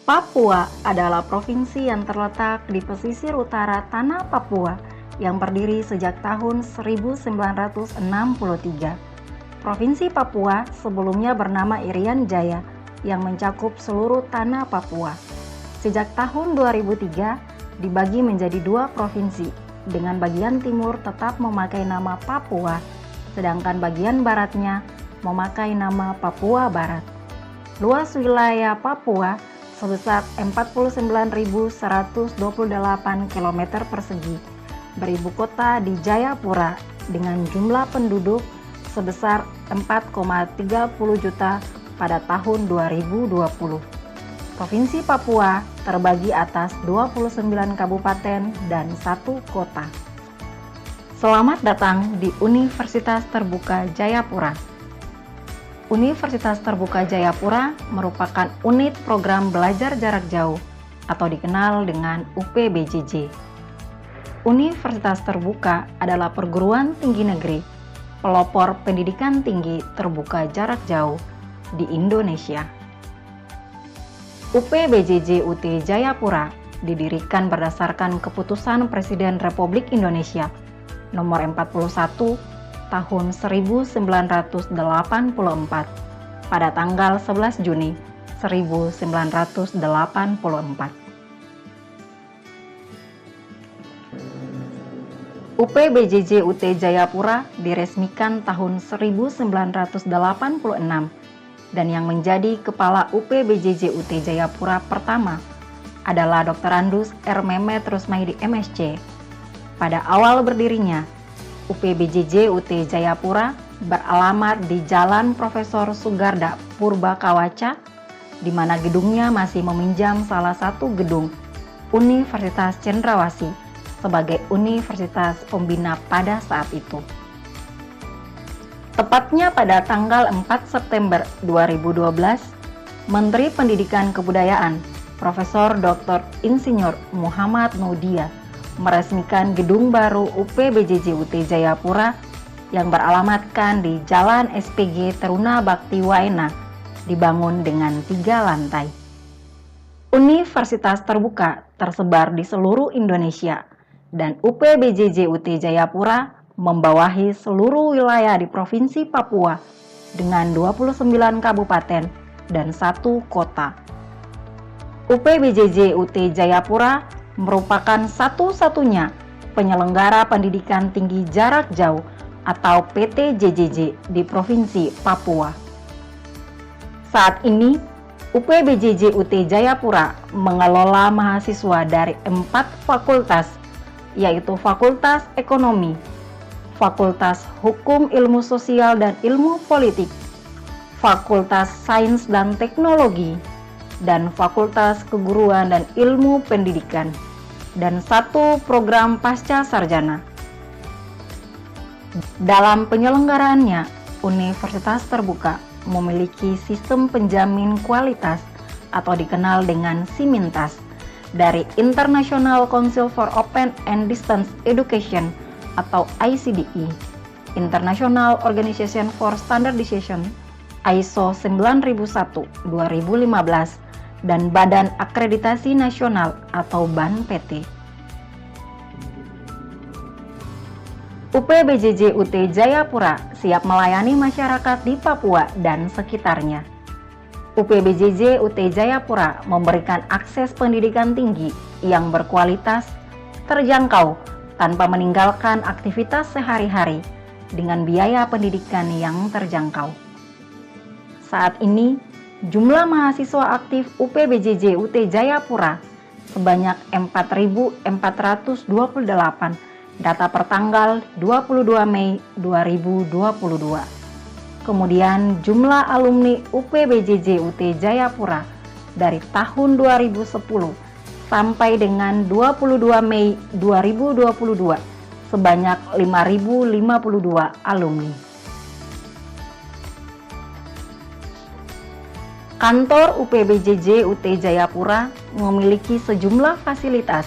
Papua adalah provinsi yang terletak di pesisir utara tanah Papua yang berdiri sejak tahun 1963. Provinsi Papua sebelumnya bernama Irian Jaya yang mencakup seluruh tanah Papua. Sejak tahun 2003 dibagi menjadi dua provinsi, dengan bagian timur tetap memakai nama Papua, sedangkan bagian baratnya memakai nama Papua Barat. Luas wilayah Papua sebesar 49.128 km persegi, beribu kota di Jayapura dengan jumlah penduduk sebesar 4,30 juta pada tahun 2020. Provinsi Papua terbagi atas 29 kabupaten dan 1 kota. Selamat datang di Universitas Terbuka Jayapura. Universitas Terbuka Jayapura merupakan unit program belajar jarak jauh atau dikenal dengan UPBJJ. Universitas Terbuka adalah perguruan tinggi negeri pelopor pendidikan tinggi terbuka jarak jauh di Indonesia. UPBJJ UT Jayapura didirikan berdasarkan keputusan Presiden Republik Indonesia nomor 41 tahun 1984 pada tanggal 11 Juni 1984. UPBJJ UT Jayapura diresmikan tahun 1986 dan yang menjadi kepala UPBJJ UT Jayapura pertama adalah Dr. Andus R. Mehmet Rusmaidi MSc. Pada awal berdirinya, UPBJJ UT Jayapura beralamat di Jalan Profesor Sugarda Purbakawaca, di mana gedungnya masih meminjam salah satu gedung Universitas Cendrawasih sebagai universitas pembina pada saat itu. Tepatnya pada tanggal 4 September 2012, Menteri Pendidikan Kebudayaan Profesor Dr. Insinyur Muhammad Noudia meresmikan gedung baru UPBJJ UT Jayapura yang beralamatkan di Jalan SPG Teruna Bakti Waena, dibangun dengan 3 lantai. Universitas terbuka tersebar di seluruh Indonesia dan UPBJJ UT Jayapura membawahi seluruh wilayah di Provinsi Papua dengan 29 kabupaten dan 1 kota. UPBJJ UT Jayapura merupakan satu-satunya penyelenggara pendidikan tinggi jarak jauh atau PTJJJ di Provinsi Papua. Saat ini, UPBJJ UT Jayapura mengelola mahasiswa dari 4 fakultas, yaitu Fakultas Ekonomi, Fakultas Hukum Ilmu Sosial dan Ilmu Politik, Fakultas Sains dan Teknologi, dan Fakultas Keguruan dan Ilmu Pendidikan, dan 1 program pasca sarjana. Dalam penyelenggaraannya, Universitas Terbuka memiliki sistem penjamin kualitas atau dikenal dengan Simintas dari International Council for Open and Distance Education atau ICDE, International Organization for Standardization, ISO 9001-2015, dan Badan Akreditasi Nasional atau BAN-PT. UPBJJ UT Jayapura siap melayani masyarakat di Papua dan sekitarnya. UPBJJ UT Jayapura memberikan akses pendidikan tinggi yang berkualitas, terjangkau, tanpa meninggalkan aktivitas sehari-hari dengan biaya pendidikan yang terjangkau. Saat ini, jumlah mahasiswa aktif UPBJJ UT Jayapura sebanyak 4.428, data pertanggal 22 Mei 2022. Kemudian jumlah alumni UPBJJ UT Jayapura dari tahun 2010 sampai dengan 22 Mei 2022 sebanyak 5.052 alumni. Kantor UPBJJ UT Jayapura memiliki sejumlah fasilitas,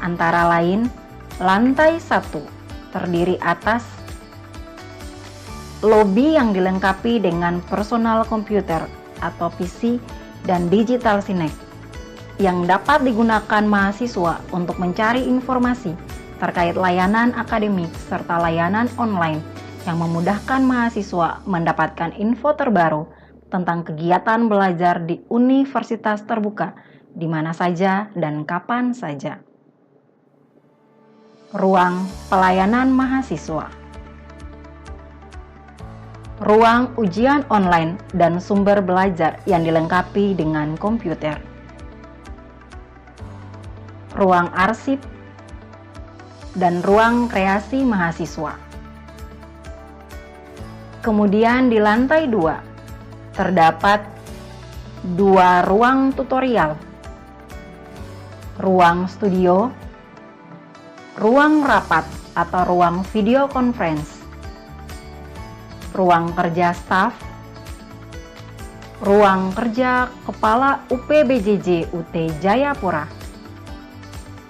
antara lain lantai 1 terdiri atas lobi yang dilengkapi dengan personal komputer atau PC dan digital sinek. yang dapat digunakan mahasiswa untuk mencari informasi terkait layanan akademik serta layanan online yang memudahkan mahasiswa mendapatkan info terbaru tentang kegiatan belajar di universitas terbuka di mana saja dan kapan saja. Ruang pelayanan mahasiswa. Ruang ujian online dan sumber belajar yang dilengkapi dengan komputer. Ruang arsip dan ruang kreasi mahasiswa. Kemudian di lantai 2 terdapat 2 ruang tutorial, ruang studio, ruang rapat atau ruang video conference, ruang kerja staf, ruang kerja Kepala UPBJJ UT Jayapura,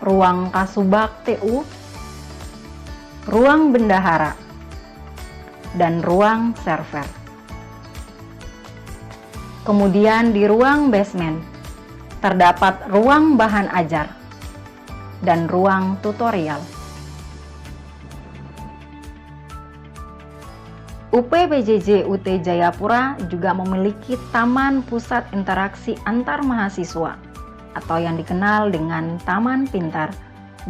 ruang Kasubag TU, ruang bendahara, dan ruang server. Kemudian di ruang basement terdapat ruang bahan ajar dan ruang tutorial. UPBJJ UT Jayapura juga memiliki taman pusat interaksi antar mahasiswa atau yang dikenal dengan Taman Pintar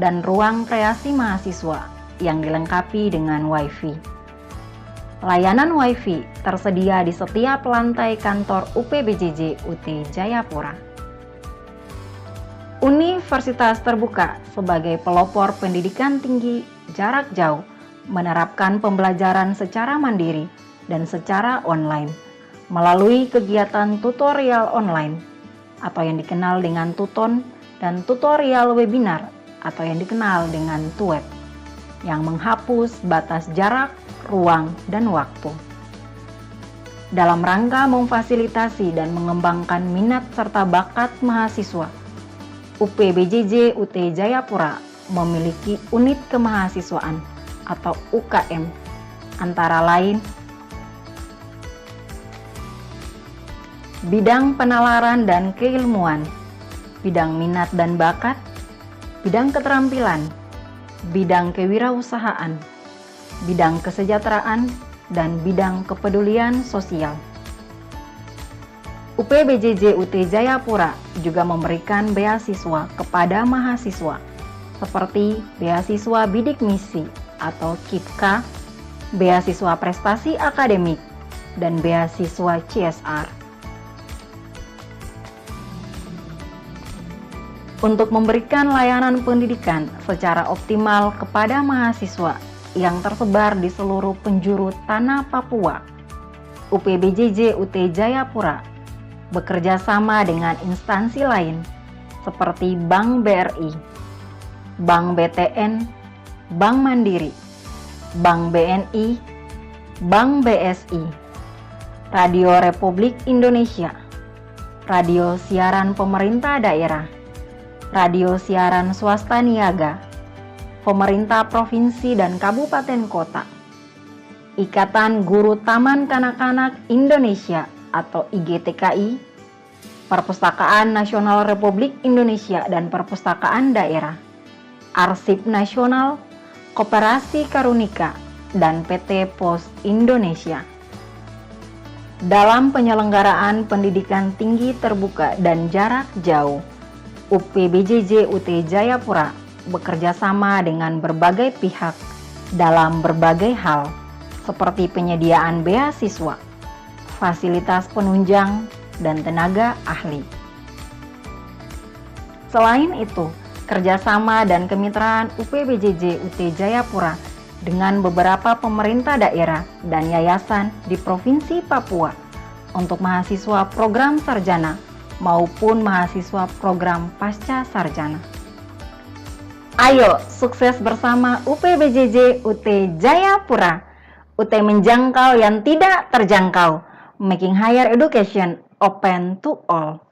dan ruang kreasi mahasiswa yang dilengkapi dengan Wi-Fi. Layanan Wi-Fi tersedia di setiap lantai kantor UPBJJ UT Jayapura. Universitas terbuka sebagai pelopor pendidikan tinggi jarak jauh menerapkan pembelajaran secara mandiri dan secara online melalui kegiatan tutorial online atau yang dikenal dengan Tuton dan tutorial webinar atau yang dikenal dengan TUWEB yang menghapus batas jarak, ruang, dan waktu. Dalam rangka memfasilitasi dan mengembangkan minat serta bakat mahasiswa, UPBJJ UT Jayapura memiliki unit kemahasiswaan atau UKM, antara lain bidang penalaran dan keilmuan, bidang minat dan bakat, bidang keterampilan, bidang kewirausahaan, bidang kesejahteraan, dan bidang kepedulian sosial. UPBJJ UT Jayapura juga memberikan beasiswa kepada mahasiswa seperti beasiswa bidik misi atau KIPKA, beasiswa prestasi akademik, dan beasiswa CSR. Untuk memberikan layanan pendidikan secara optimal kepada mahasiswa yang tersebar di seluruh penjuru tanah Papua, UPBJJ UT Jayapura bekerja sama dengan instansi lain seperti Bank BRI, Bank BTN, Bank Mandiri, Bank BNI, Bank BSI, Radio Republik Indonesia, Radio Siaran Pemerintah Daerah, Radio Siaran Swasta Niaga, Pemerintah Provinsi dan Kabupaten Kota, Ikatan Guru Taman Kanak-Kanak Indonesia atau IGTKI, Perpustakaan Nasional Republik Indonesia dan Perpustakaan Daerah, Arsip Nasional, Koperasi Karunika, dan PT Pos Indonesia. Dalam penyelenggaraan pendidikan tinggi terbuka dan jarak jauh, UPBJJ UT Jayapura bekerja sama dengan berbagai pihak dalam berbagai hal seperti penyediaan beasiswa, fasilitas penunjang, dan tenaga ahli. Selain itu, kerjasama dan kemitraan UPBJJ UT Jayapura dengan beberapa pemerintah daerah dan yayasan di Provinsi Papua untuk mahasiswa program sarjana maupun mahasiswa program pasca sarjana. Ayo sukses bersama UPBJJ UT Jayapura. UT menjangkau yang tidak terjangkau, making higher education open to all.